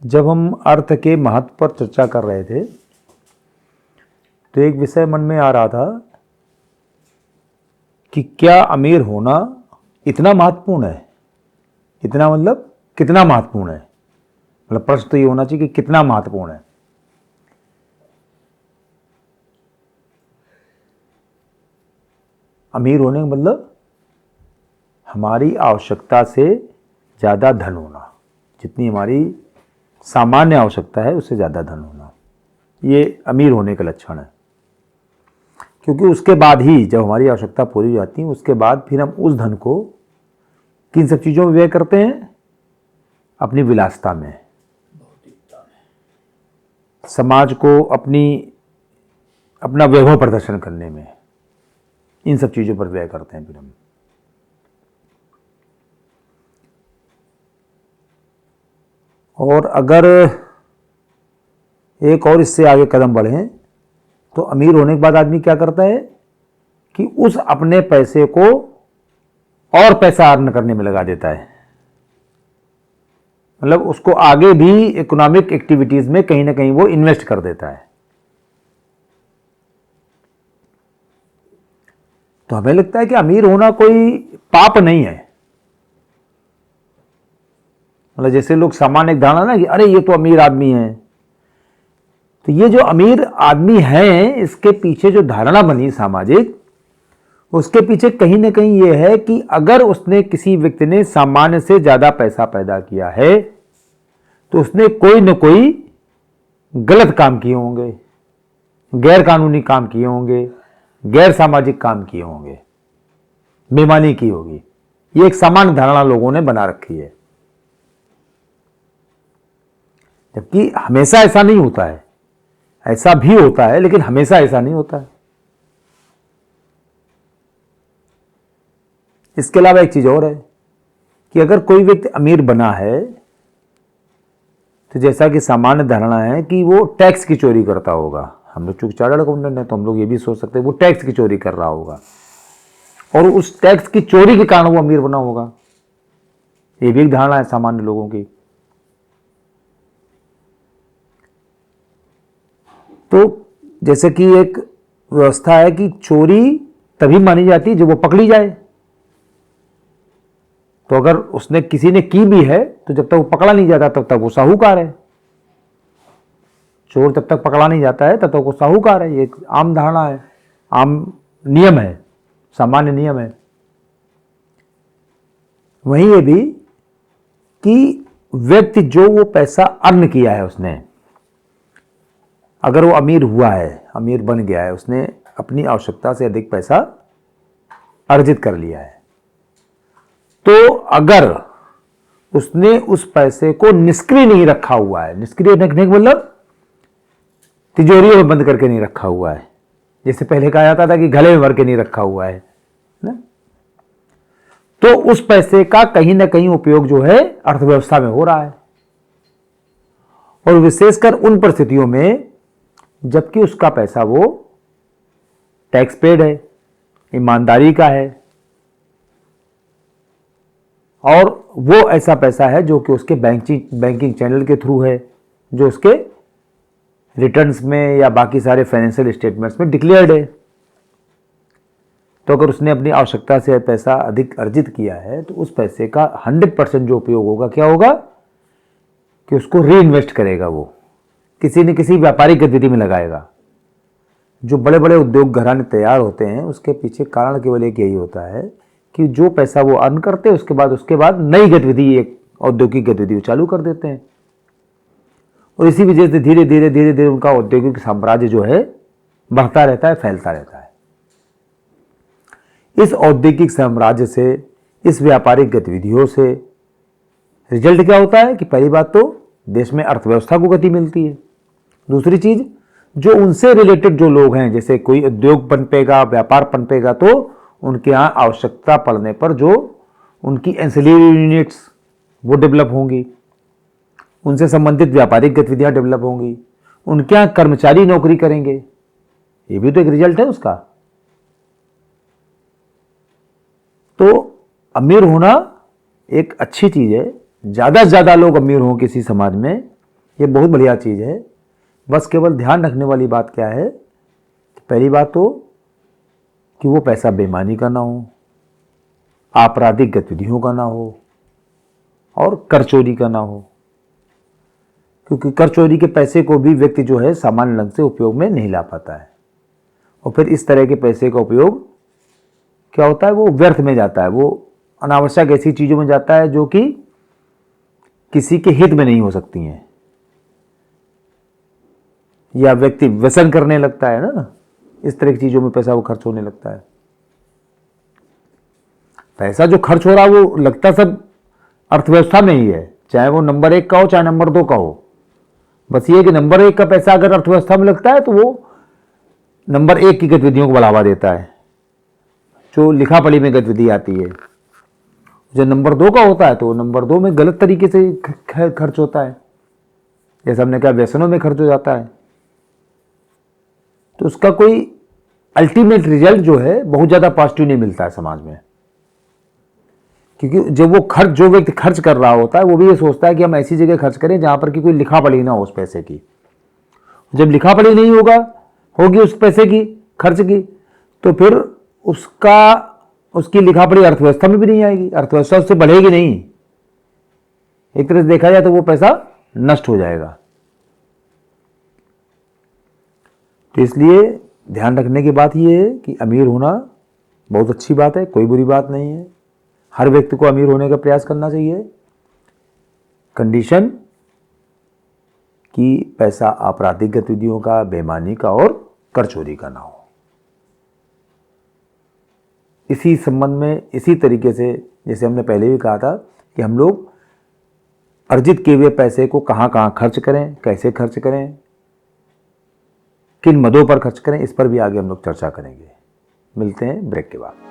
जब हम अर्थ के महत्व पर चर्चा कर रहे थे तो एक विषय मन में आ रहा था कि क्या अमीर होना इतना महत्वपूर्ण है। इतना मतलब कितना महत्वपूर्ण है, मतलब प्रश्न तो ये होना चाहिए कि कितना महत्वपूर्ण है। अमीर होने का मतलब हमारी आवश्यकता से ज़्यादा धन होना, जितनी हमारी सामान्य आवश्यकता है उससे ज़्यादा धन होना, ये अमीर होने का लक्षण है। क्योंकि उसके बाद ही जब हमारी आवश्यकता पूरी हो जाती है उसके बाद फिर हम उस धन को किन सब चीज़ों में व्यय करते हैं? अपनी विलासिता में, समाज को अपना वैभव प्रदर्शन करने में, इन सब चीज़ों पर व्यय करते हैं फिर हम। और अगर एक और इससे आगे कदम बढ़ें तो अमीर होने के बाद आदमी क्या करता है कि उस अपने पैसे को और पैसा अर्न करने में लगा देता है। मतलब उसको आगे भी इकोनॉमिक एक्टिविटीज में कहीं ना कहीं वो इन्वेस्ट कर देता है। तो हमें लगता है कि अमीर होना कोई पाप नहीं है। मतलब जैसे लोग सामान्य एक धारणा ना कि अरे ये तो अमीर आदमी है, तो ये जो अमीर आदमी है इसके पीछे जो धारणा बनी सामाजिक, उसके पीछे कहीं ना कहीं ये है कि अगर उसने किसी व्यक्ति ने सामान्य से ज्यादा पैसा पैदा किया है तो उसने कोई न कोई गलत काम किए होंगे, गैर कानूनी काम किए होंगे, गैर सामाजिक काम किए होंगे, बेईमानी की होगी। ये एक सामान्य धारणा लोगों ने बना रखी है, जबकि हमेशा ऐसा नहीं होता है। ऐसा भी होता है लेकिन हमेशा ऐसा नहीं होता है। इसके अलावा एक चीज और है कि अगर कोई व्यक्ति अमीर बना है तो जैसा कि सामान्य धारणा है कि वो टैक्स की चोरी करता होगा। हम लोग चूंकि चार्टर्ड अकाउंटेंट है तो हम लोग ये भी सोच सकते हैं वो टैक्स की चोरी कर रहा होगा और उस टैक्स की चोरी के कारण वो अमीर बना होगा। ये भी एक धारणा है सामान्य लोगों की। तो जैसे कि एक व्यवस्था है कि चोरी तभी मानी जाती है जब वो पकड़ी जाए। तो अगर उसने किसी ने की भी है तो जब तक वो पकड़ा नहीं जाता तब तक वो साहूकार है। चोर जब तक पकड़ा नहीं जाता है तब तक वो साहूकार है। ये एक आम धारणा है, आम नियम है, सामान्य नियम है। वहीं ये भी कि व्यक्ति जो वो पैसा अर्न किया है उसने, अगर वो अमीर हुआ है, अमीर बन गया है, उसने अपनी आवश्यकता से अधिक पैसा अर्जित कर लिया है, तो अगर उसने उस पैसे को निष्क्रिय नहीं रखा हुआ है, निष्क्रिय रखने का मतलब तिजोरी में बंद करके नहीं रखा हुआ है, जैसे पहले कहा जाता था कि गले में भर के नहीं रखा हुआ है ना, तो उस पैसे का कहीं ना कहीं उपयोग जो है अर्थव्यवस्था में हो रहा है। और विशेषकर उन परिस्थितियों में जबकि उसका पैसा वो टैक्स पेड है, ईमानदारी का है, और वो ऐसा पैसा है जो कि उसके बैंकिंग चैनल के थ्रू है, जो उसके रिटर्न्स में या बाकी सारे फाइनेंशियल स्टेटमेंट्स में डिक्लेयर्ड है। तो अगर उसने अपनी आवश्यकता से पैसा अधिक अर्जित किया है तो उस पैसे का 100% जो उपयोग होगा क्या होगा कि उसको री इन्वेस्ट करेगा, वो किसी न किसी व्यापारिक गतिविधि में लगाएगा। जो बड़े बड़े उद्योग घराने तैयार होते हैं उसके पीछे कारण केवल एक यही होता है कि जो पैसा वो अर्न करते हैं उसके बाद नई गतिविधि, एक औद्योगिक गतिविधि चालू कर देते हैं, और इसी वजह से धीरे धीरे उनका औद्योगिक साम्राज्य जो है बढ़ता रहता है, फैलता रहता है। इस औद्योगिक साम्राज्य से, इस व्यापारिक गतिविधियों से रिजल्ट क्या होता है कि पहली बात तो देश में अर्थव्यवस्था को गति मिलती है। दूसरी चीज, जो उनसे रिलेटेड जो लोग हैं, जैसे कोई उद्योग पनपेगा, व्यापार पनपेगा, तो उनके यहाँ आवश्यकता पड़ने पर जो उनकी एंसिलरी यूनिट्स वो डेवलप होंगी, उनसे संबंधित व्यापारिक गतिविधियां डेवलप होंगी, उनके यहाँ कर्मचारी नौकरी करेंगे। ये भी तो एक रिजल्ट है उसका। तो अमीर होना एक अच्छी चीज़ है, ज़्यादा से ज़्यादा लोग अमीर हों किसी समाज में, ये बहुत बढ़िया चीज़ है। बस केवल ध्यान रखने वाली बात क्या है, पहली बात तो कि वो पैसा बेईमानी का ना हो, आपराधिक गतिविधियों का ना हो और कर चोरी का ना हो, क्योंकि कर चोरी के पैसे को भी व्यक्ति जो है सामान्य ढंग से उपयोग में नहीं ला पाता है, और फिर इस तरह के पैसे का उपयोग क्या होता है, वो व्यर्थ में जाता है, वो अनावश्यक ऐसी चीज़ों में जाता है जो कि किसी के हित में नहीं हो सकती हैं, या व्यक्ति व्यसन करने लगता है ना, इस तरह की चीज़ों में पैसा वो खर्च होने लगता है। पैसा जो खर्च हो रहा है वो लगता सब अर्थव्यवस्था में ही है, चाहे वो नंबर 1 का हो चाहे नंबर 2 का हो। बस ये कि नंबर 1 का पैसा अगर अर्थव्यवस्था में लगता है तो वो नंबर 1 की गतिविधियों को बढ़ावा देता है, जो लिखा पढ़ी में गतिविधि आती है। जो नंबर 2 का होता है तो नंबर 2 में गलत तरीके से खर्च होता है, जैसे हमने कहा व्यसनों में खर्च हो जाता है, तो उसका कोई अल्टीमेट रिजल्ट जो है बहुत ज़्यादा पॉजिटिव नहीं मिलता है समाज में। क्योंकि जब वो जो व्यक्ति खर्च कर रहा होता है वो भी ये सोचता है कि हम ऐसी जगह खर्च करें जहाँ पर कि कोई लिखा पढ़ी ना हो उस पैसे की। जब लिखा पढ़ी नहीं होगी उस पैसे की खर्च की, तो फिर उसकी लिखा पढ़ी अर्थव्यवस्था में भी नहीं आएगी, अर्थव्यवस्था उससे बढ़ेगी नहीं। एक तरह से देखा जाए तो वो पैसा नष्ट हो जाएगा। तो इसलिए ध्यान रखने की बात यह है कि अमीर होना बहुत अच्छी बात है, कोई बुरी बात नहीं है। हर व्यक्ति को अमीर होने का प्रयास करना चाहिए, कंडीशन कि पैसा आपराधिक गतिविधियों का, बेईमानी का और कर चोरी का ना हो। इसी संबंध में, इसी तरीके से जैसे हमने पहले भी कहा था कि हम लोग अर्जित किए हुए पैसे को कहाँ कहाँ खर्च करें, कैसे खर्च करें, किन मदों पर खर्च करें, इस पर भी आगे हम लोग चर्चा करेंगे। मिलते हैं ब्रेक के बाद।